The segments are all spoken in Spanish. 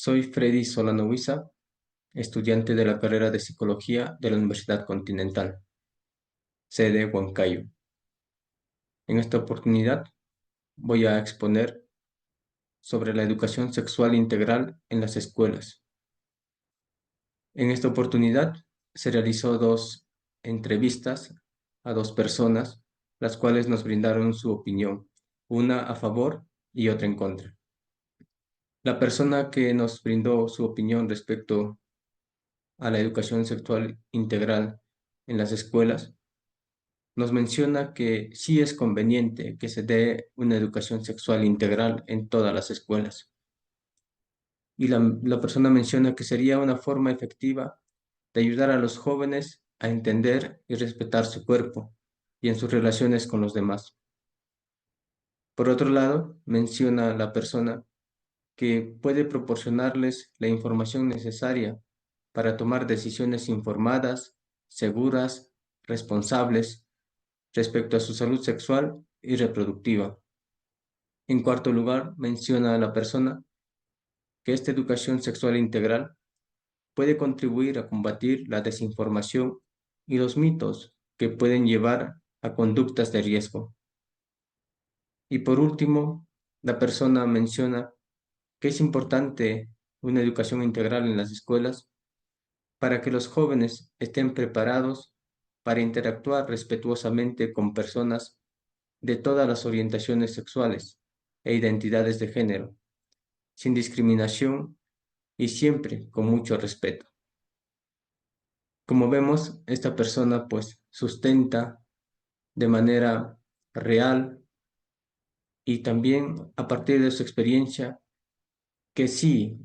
Soy Freddy Solano Huiza, estudiante de la carrera de Psicología de la Universidad Continental, sede Huancayo. En esta oportunidad voy a exponer sobre la educación sexual integral en las escuelas. En esta oportunidad se realizó dos entrevistas a dos personas, las cuales nos brindaron su opinión, una a favor y otra en contra. La persona que nos brindó su opinión respecto a la educación sexual integral en las escuelas, nos menciona que sí es conveniente que se dé una educación sexual integral en todas las escuelas. Y la persona menciona que sería una forma efectiva de ayudar a los jóvenes a entender y respetar su cuerpo y en sus relaciones con los demás. Por otro lado, menciona la persona que puede proporcionarles la información necesaria para tomar decisiones informadas, seguras, responsables respecto a su salud sexual y reproductiva. En cuarto lugar, menciona a la persona que esta educación sexual integral puede contribuir a combatir la desinformación y los mitos que pueden llevar a conductas de riesgo. Y por último, la persona menciona que es importante una educación integral en las escuelas para que los jóvenes estén preparados para interactuar respetuosamente con personas de todas las orientaciones sexuales e identidades de género, sin discriminación y siempre con mucho respeto. Como vemos, esta persona pues sustenta de manera real y también a partir de su experiencia que sí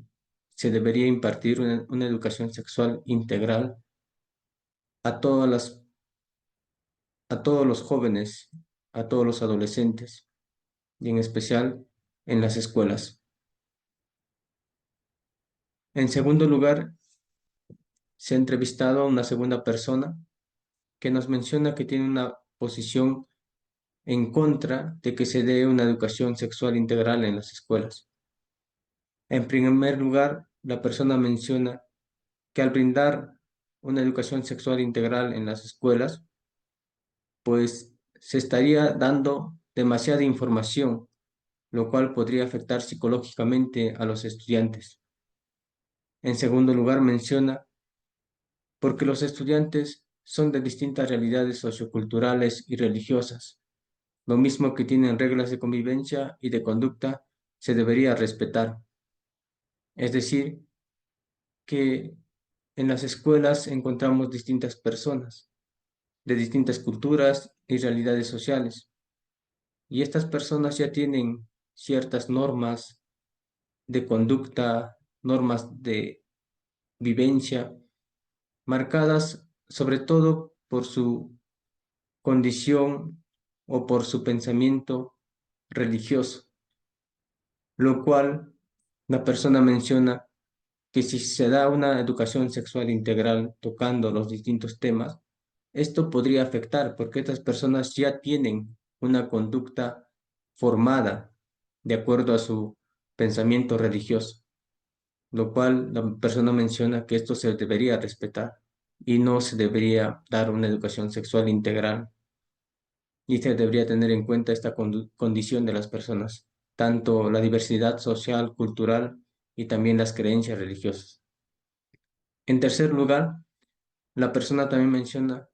se debería impartir una educación sexual integral a a todos los jóvenes, a todos los adolescentes y en especial en las escuelas. En segundo lugar, se ha entrevistado a una segunda persona que nos menciona que tiene una posición en contra de que se dé una educación sexual integral en las escuelas. En primer lugar, la persona menciona que al brindar una educación sexual integral en las escuelas, pues se estaría dando demasiada información, lo cual podría afectar psicológicamente a los estudiantes. En segundo lugar, menciona porque los estudiantes son de distintas realidades socioculturales y religiosas. Lo mismo que tienen reglas de convivencia y de conducta, se debería respetar. Es decir, que en las escuelas encontramos distintas personas de distintas culturas y realidades sociales. Y estas personas ya tienen ciertas normas de conducta, normas de vivencia, marcadas sobre todo por su condición o por su pensamiento religioso, lo cual la persona menciona que si se da una educación sexual integral tocando los distintos temas, esto podría afectar porque estas personas ya tienen una conducta formada de acuerdo a su pensamiento religioso, lo cual la persona menciona que esto se debería respetar y no se debería dar una educación sexual integral y se debería tener en cuenta esta condición de las personas, tanto la diversidad social, cultural y también las creencias religiosas. En tercer lugar, la persona también menciona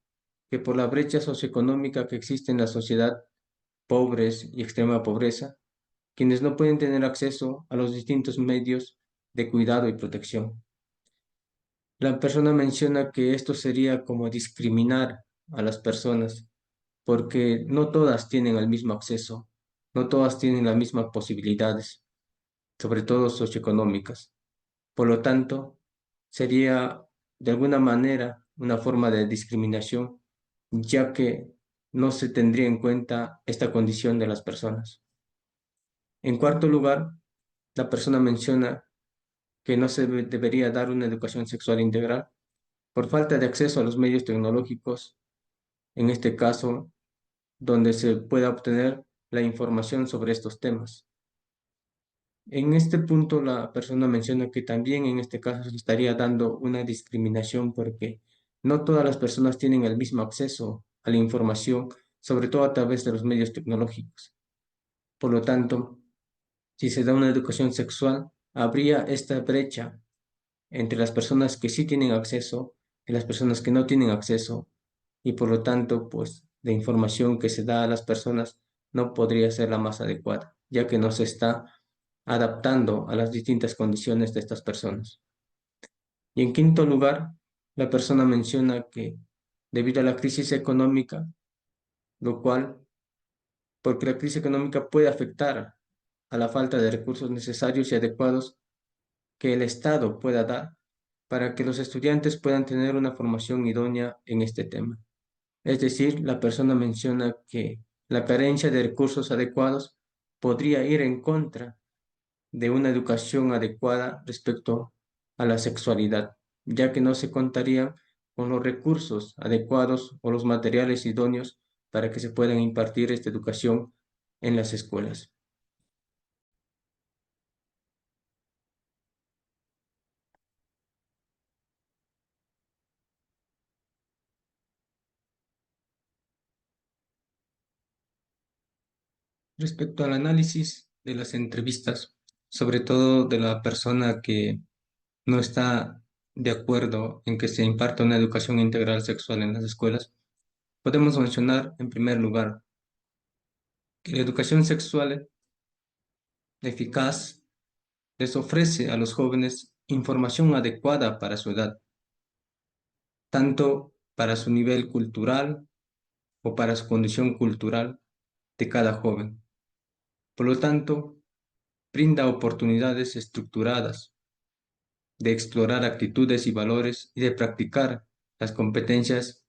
que por la brecha socioeconómica que existe en la sociedad, pobres y extrema pobreza, quienes no pueden tener acceso a los distintos medios de cuidado y protección. La persona menciona que esto sería como discriminar a las personas, porque no todas tienen el mismo acceso, no todas tienen las mismas posibilidades, sobre todo socioeconómicas. Por lo tanto, sería de alguna manera una forma de discriminación, ya que no se tendría en cuenta esta condición de las personas. En cuarto lugar, la persona menciona que no se debería dar una educación sexual integral por falta de acceso a los medios tecnológicos, en este caso, donde se pueda obtener la información sobre estos temas. En este punto, la persona menciona que también en este caso se estaría dando una discriminación porque no todas las personas tienen el mismo acceso a la información, sobre todo a través de los medios tecnológicos. Por lo tanto, si se da una educación sexual, habría esta brecha entre las personas que sí tienen acceso y las personas que no tienen acceso, y por lo tanto, pues la información que se da a las personas no podría ser la más adecuada, ya que no se está adaptando a las distintas condiciones de estas personas. Y en quinto lugar, la persona menciona que debido a la crisis económica, lo cual, porque la crisis económica puede afectar a la falta de recursos necesarios y adecuados que el Estado pueda dar para que los estudiantes puedan tener una formación idónea en este tema. Es decir, la persona menciona que la carencia de recursos adecuados podría ir en contra de una educación adecuada respecto a la sexualidad, ya que no se contaría con los recursos adecuados o los materiales idóneos para que se puedan impartir esta educación en las escuelas. Respecto al análisis de las entrevistas, sobre todo de la persona que no está de acuerdo en que se imparta una educación integral sexual en las escuelas, podemos mencionar en primer lugar que la educación sexual eficaz les ofrece a los jóvenes información adecuada para su edad, tanto para su nivel cultural o para su condición cultural de cada joven. Por lo tanto, brinda oportunidades estructuradas de explorar actitudes y valores y de practicar las competencias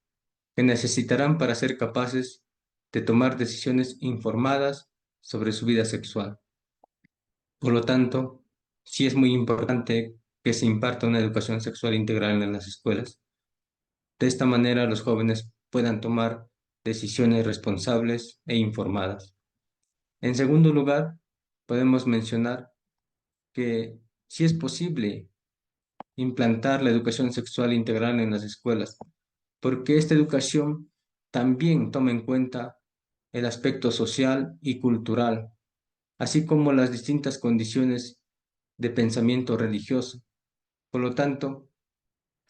que necesitarán para ser capaces de tomar decisiones informadas sobre su vida sexual. Por lo tanto, sí es muy importante que se imparta una educación sexual integral en las escuelas. De esta manera, los jóvenes puedan tomar decisiones responsables e informadas. En segundo lugar, podemos mencionar que sí es posible implantar la educación sexual integral en las escuelas, porque esta educación también toma en cuenta el aspecto social y cultural, así como las distintas condiciones de pensamiento religioso. Por lo tanto,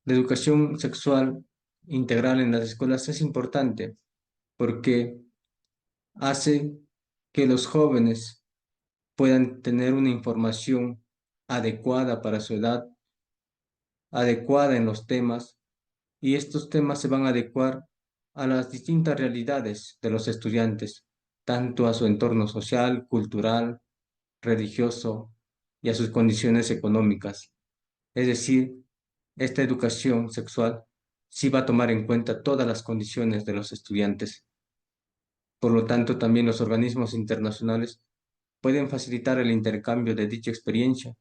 la educación sexual integral en las escuelas es importante porque hace que los jóvenes puedan tener una información adecuada para su edad, adecuada en los temas, y estos temas se van a adecuar a las distintas realidades de los estudiantes, tanto a su entorno social, cultural, religioso y a sus condiciones económicas. Es decir, esta educación sexual sí va a tomar en cuenta todas las condiciones de los estudiantes. Por lo tanto, también los organismos internacionales pueden facilitar el intercambio de dicha experiencia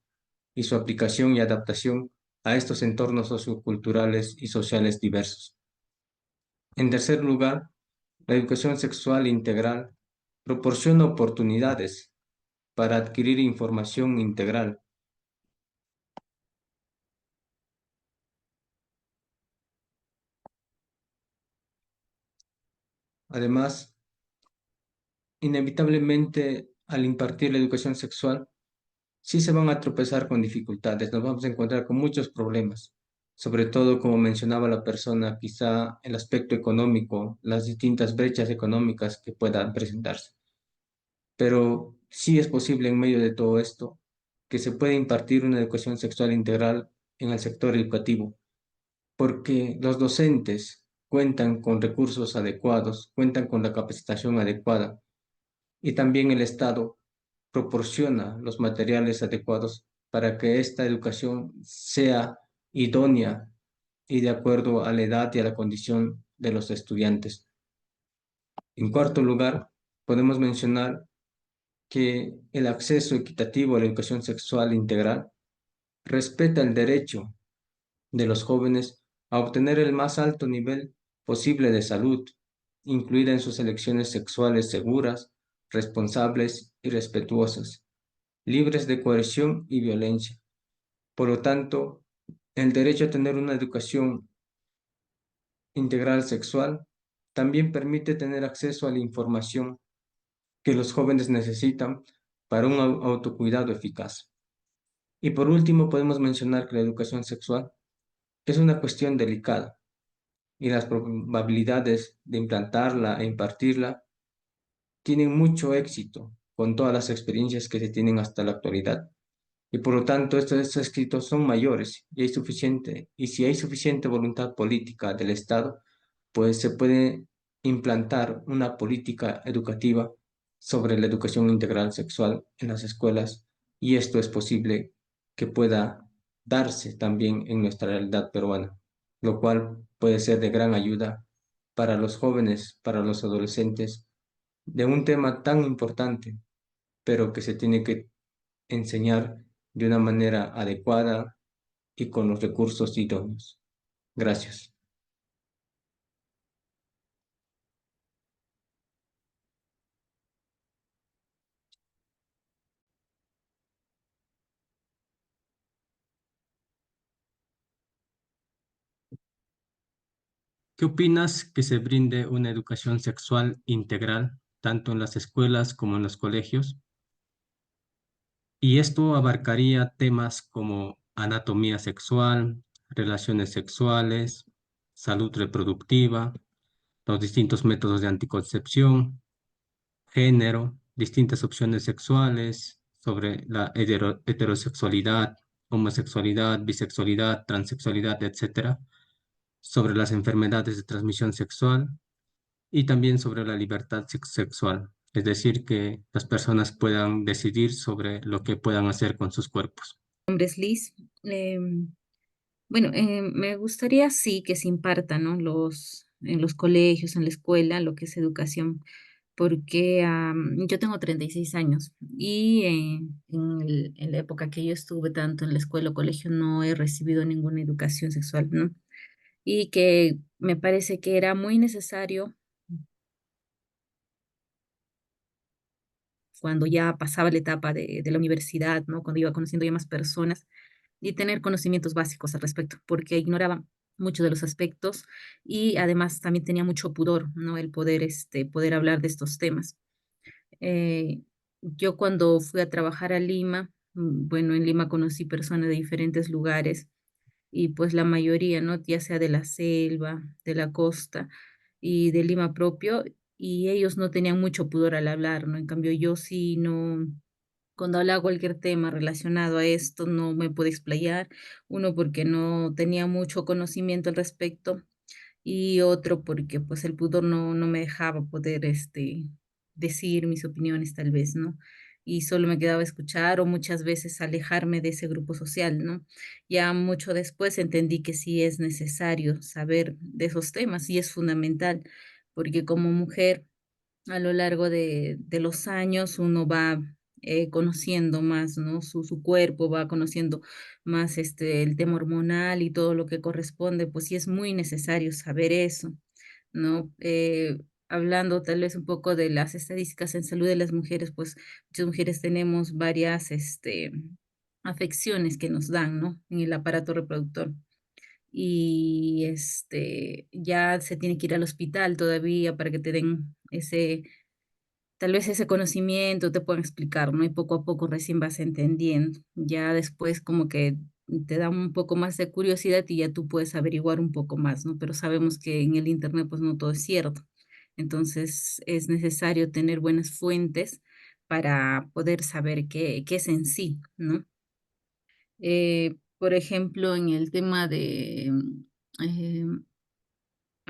y su aplicación y adaptación a estos entornos socioculturales y sociales diversos. En tercer lugar, la educación sexual integral proporciona oportunidades para adquirir información integral. Además, inevitablemente, al impartir la educación sexual, sí se van a tropezar con dificultades, nos vamos a encontrar con muchos problemas, sobre todo, como mencionaba la persona, quizá el aspecto económico, las distintas brechas económicas que puedan presentarse. Pero sí es posible en medio de todo esto que se pueda impartir una educación sexual integral en el sector educativo, porque los docentes cuentan con recursos adecuados, cuentan con la capacitación adecuada y también el Estado proporciona los materiales adecuados para que esta educación sea idónea y de acuerdo a la edad y a la condición de los estudiantes. En cuarto lugar, podemos mencionar que el acceso equitativo a la educación sexual integral respeta el derecho de los jóvenes a obtener el más alto nivel posible de salud, incluida en sus elecciones sexuales seguras, responsables y respetuosas. libres de coerción y violencia. Por lo tanto, el derecho a tener una educación integral sexual también permite tener acceso a la información que los jóvenes necesitan para un autocuidado eficaz. Y por último, podemos mencionar que la educación sexual es una cuestión delicada y las probabilidades de implantarla e impartirla tienen mucho éxito con todas las experiencias que se tienen hasta la actualidad. Y por lo tanto, estos escritos son mayores y si hay suficiente voluntad política del Estado, pues se puede implantar una política educativa sobre la educación integral sexual en las escuelas y esto es posible que pueda darse también en nuestra realidad peruana, lo cual puede ser de gran ayuda para los jóvenes, para los adolescentes, de un tema tan importante, pero que se tiene que enseñar de una manera adecuada y con los recursos idóneos. Gracias. ¿Qué opinas que se brinde una educación sexual integral, tanto en las escuelas como en los colegios? Y esto abarcaría temas como anatomía sexual, relaciones sexuales, salud reproductiva, los distintos métodos de anticoncepción, género, distintas opciones sexuales, sobre la heterosexualidad, homosexualidad, bisexualidad, transexualidad, etcétera, sobre las enfermedades de transmisión sexual y también sobre la libertad sexual, es decir, que las personas puedan decidir sobre lo que puedan hacer con sus cuerpos. Mi nombre es Liz. Bueno, me gustaría sí que se imparta, ¿no? En los colegios, en la escuela, lo que es educación, porque yo tengo 36 años y en la época que yo estuve tanto en la escuela o colegio no he recibido ninguna educación sexual, ¿no? Y que me parece que era muy necesario cuando ya pasaba la etapa de la universidad, ¿no? Cuando iba conociendo ya más personas y tener conocimientos básicos al respecto, porque ignoraba muchos de los aspectos y además también tenía mucho pudor, ¿no? El poder, poder hablar de estos temas. Eh, yo cuando fui a trabajar a Lima, bueno, en Lima conocí personas de diferentes lugares y pues la mayoría, ¿no? Ya sea de la selva, de la costa y de Lima propio, y ellos no tenían mucho pudor al hablar, ¿no? En cambio, yo sí no, cuando hablaba cualquier tema relacionado a esto, no me pude explayar, uno porque no tenía mucho conocimiento al respecto y otro porque pues el pudor no me dejaba poder decir mis opiniones tal vez, ¿no? Y solo me quedaba escuchar o muchas veces alejarme de ese grupo social, ¿no? Ya mucho después entendí que sí es necesario saber de esos temas y es fundamental, porque como mujer a lo largo de los años uno va conociendo más, ¿no? Su cuerpo va conociendo más el tema hormonal y todo lo que corresponde, pues sí es muy necesario saber eso, ¿no? Hablando tal vez un poco de las estadísticas en salud de las mujeres, pues muchas mujeres tenemos varias afecciones que nos dan, ¿no? En el aparato reproductor. Y ya se tiene que ir al hospital todavía para que te den tal vez ese conocimiento te puedan explicar, ¿no? Y poco a poco recién vas entendiendo. Ya después como que te da un poco más de curiosidad y ya tú puedes averiguar un poco más, ¿no? Pero sabemos que en el internet pues no todo es cierto. Entonces es necesario tener buenas fuentes para poder saber qué es en sí, ¿no? Por ejemplo, en el tema a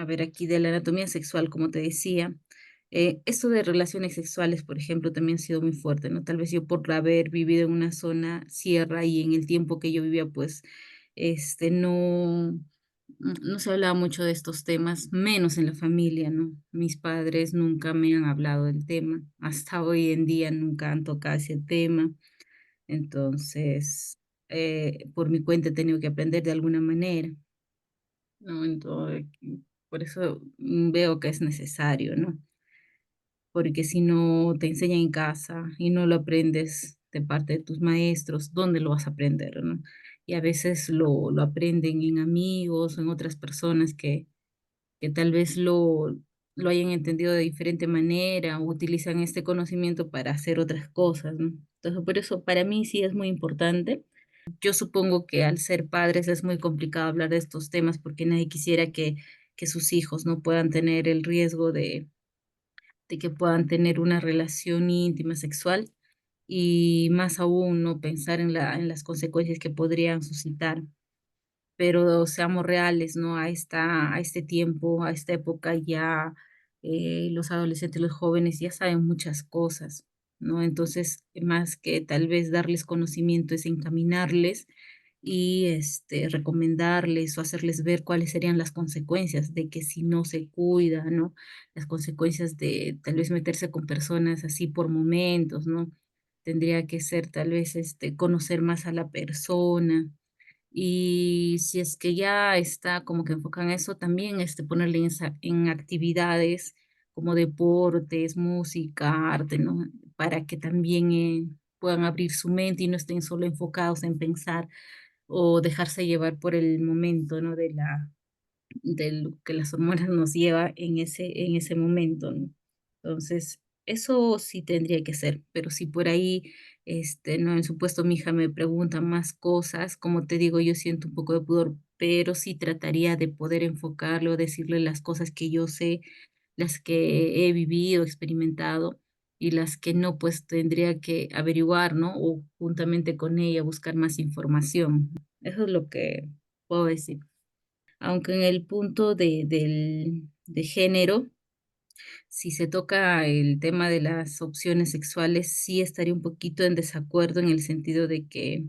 ver, aquí de la anatomía sexual, como te decía, esto de relaciones sexuales, por ejemplo, también ha sido muy fuerte, ¿no? Tal vez yo por haber vivido en una zona sierra y en el tiempo que yo vivía, pues, no se hablaba mucho de estos temas, menos en la familia, ¿no? Mis padres nunca me han hablado del tema, hasta hoy en día nunca han tocado ese tema, entonces, por mi cuenta he tenido que aprender de alguna manera. ¿No? Entonces, por eso veo que es necesario, ¿no? Porque si no te enseñan en casa y no lo aprendes de parte de tus maestros, ¿dónde lo vas a aprender, no? Y a veces lo aprenden en amigos o en otras personas que tal vez lo hayan entendido de diferente manera o utilizan este conocimiento para hacer otras cosas, ¿no? Entonces, por eso para mí sí es muy importante. Yo supongo que al ser padres es muy complicado hablar de estos temas porque nadie quisiera que sus hijos no puedan tener el riesgo de que puedan tener una relación íntima sexual y más aún no pensar en en las consecuencias que podrían suscitar, pero seamos reales, ¿no? A este tiempo, a esta época ya los adolescentes, los jóvenes ya saben muchas cosas, ¿no? Entonces, más que tal vez darles conocimiento, es encaminarles y recomendarles o hacerles ver cuáles serían las consecuencias de que si no se cuida, ¿no? Las consecuencias de tal vez meterse con personas así por momentos, ¿no? Tendría que ser tal vez conocer más a la persona, y si es que ya está como que enfocado en eso, también ponerle en actividades como deportes, música, arte, ¿no? Para que también puedan abrir su mente y no estén solo enfocados en pensar o dejarse llevar por el momento, ¿no? De lo que las hormonas nos lleva en ese momento, ¿no? Entonces, eso sí tendría que ser, pero si por ahí, no, en supuesto, mi hija me pregunta más cosas, como te digo, yo siento un poco de pudor, pero sí trataría de poder enfocarlo, decirle las cosas que yo sé, las que he vivido, experimentado, y las que no, pues tendría que averiguar, ¿no? O juntamente con ella buscar más información. Eso es lo que puedo decir. Aunque en el punto de género, si se toca el tema de las opciones sexuales, sí estaría un poquito en desacuerdo en el sentido de que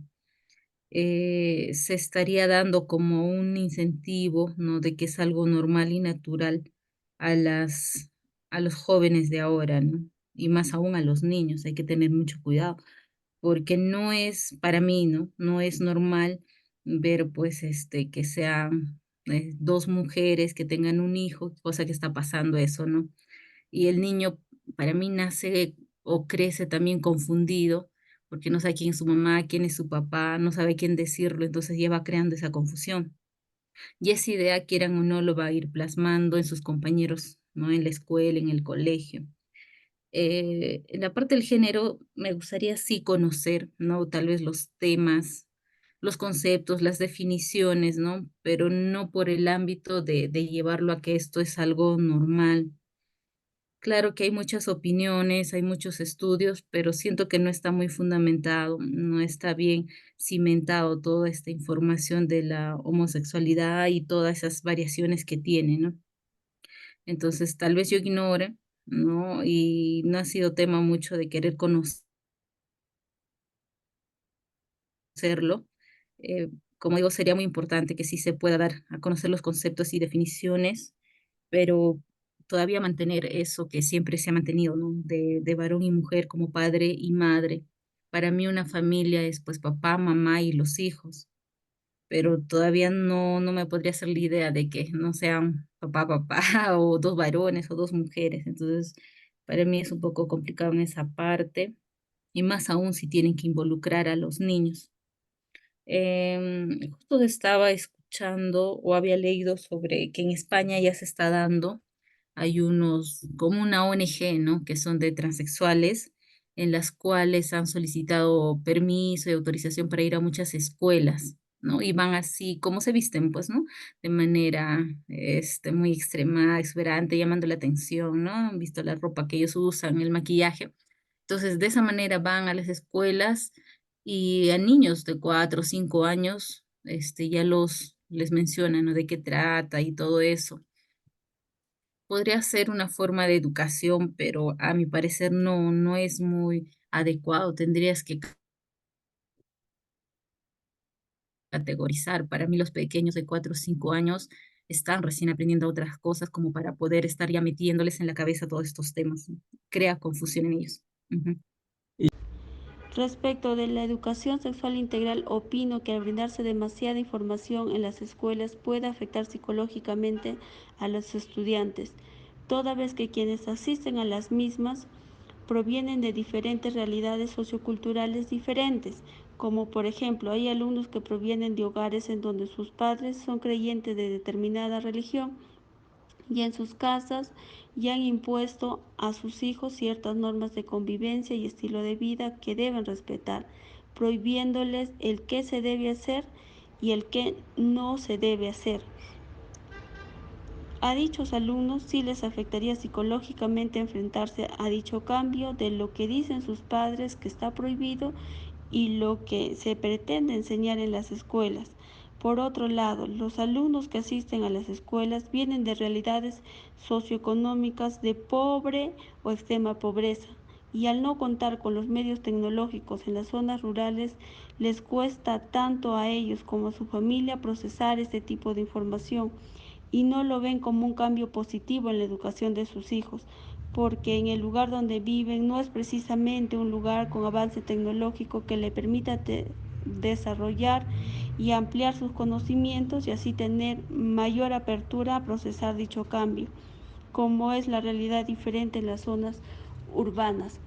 se estaría dando como un incentivo, ¿no? De que es algo normal y natural a a los jóvenes de ahora, ¿no? Y más aún a los niños, hay que tener mucho cuidado porque no es para mí, ¿no? No es normal ver, pues, que sean 2 mujeres que tengan un hijo, cosa que está pasando eso, ¿no? Y el niño, para mí, nace o crece también confundido, porque no sabe quién es su mamá, quién es su papá, no sabe quién decirlo, entonces ya va creando esa confusión. Y esa idea, quieran o no, lo va a ir plasmando en sus compañeros, ¿no? En la escuela, en el colegio. En la parte del género me gustaría sí conocer, ¿no? Tal vez los temas, los conceptos, las definiciones, ¿no? Pero no por el ámbito de llevarlo a que esto es algo normal. Claro que hay muchas opiniones, hay muchos estudios, pero siento que no está muy fundamentado, no está bien cimentado toda esta información de la homosexualidad y todas esas variaciones que tiene, ¿no? Entonces, tal vez yo ignore, ¿no? Y no ha sido tema mucho de querer conocerlo. Como digo, sería muy importante que sí se pueda dar a conocer los conceptos y definiciones, pero todavía mantener eso que siempre se ha mantenido, ¿no? De varón y mujer como padre y madre. Para mí una familia es pues papá, mamá y los hijos, pero todavía no me podría hacer la idea de que no sean papá, papá, o 2 varones o 2 mujeres. Entonces, para mí es un poco complicado en esa parte, y más aún si tienen que involucrar a los niños. Justo estaba escuchando o había leído sobre que en España ya se está dando, hay unos, como una ONG, ¿no? Que son de transexuales, en las cuales han solicitado permiso y autorización para ir a muchas escuelas, ¿no? Y van así, como se visten, pues, ¿no? De manera, muy extrema, exuberante, llamando la atención, ¿no? Han visto la ropa que ellos usan, el maquillaje. Entonces, de esa manera van a las escuelas y a niños de 4 o 5 años, ya les mencionan, ¿no? De qué trata y todo eso. Podría ser una forma de educación, pero a mi parecer no es muy adecuado. Tendrías que categorizar. Para mí, los pequeños de 4 o 5 años están recién aprendiendo otras cosas como para poder estar ya metiéndoles en la cabeza todos estos temas, ¿no? Crea confusión en ellos. Ujú. Respecto de la educación sexual integral, opino que al brindarse demasiada información en las escuelas puede afectar psicológicamente a los estudiantes, toda vez que quienes asisten a las mismas provienen de diferentes realidades socioculturales diferentes, como por ejemplo hay alumnos que provienen de hogares en donde sus padres son creyentes de determinada religión y en sus casas ya han impuesto a sus hijos ciertas normas de convivencia y estilo de vida que deben respetar, prohibiéndoles el qué se debe hacer y el qué no se debe hacer. A dichos alumnos sí les afectaría psicológicamente enfrentarse a dicho cambio de lo que dicen sus padres que está prohibido y lo que se pretende enseñar en las escuelas. Por otro lado, los alumnos que asisten a las escuelas vienen de realidades socioeconómicas de pobre o extrema pobreza y al no contar con los medios tecnológicos en las zonas rurales, les cuesta tanto a ellos como a su familia procesar este tipo de información y no lo ven como un cambio positivo en la educación de sus hijos, porque en el lugar donde viven no es precisamente un lugar con avance tecnológico que le permita desarrollar y ampliar sus conocimientos y así tener mayor apertura a procesar dicho cambio, como es la realidad diferente en las zonas urbanas.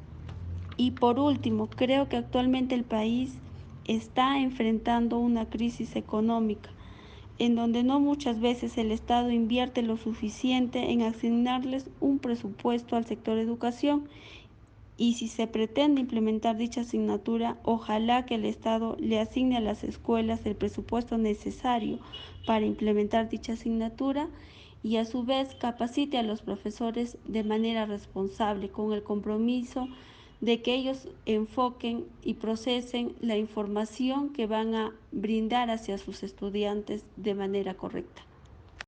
Y por último, creo que actualmente el país está enfrentando una crisis económica en donde no muchas veces el Estado invierte lo suficiente en asignarles un presupuesto al sector educación y si se pretende implementar dicha asignatura, ojalá que el Estado le asigne a las escuelas el presupuesto necesario para implementar dicha asignatura y a su vez capacite a los profesores de manera responsable con el compromiso de que ellos enfoquen y procesen la información que van a brindar hacia sus estudiantes de manera correcta.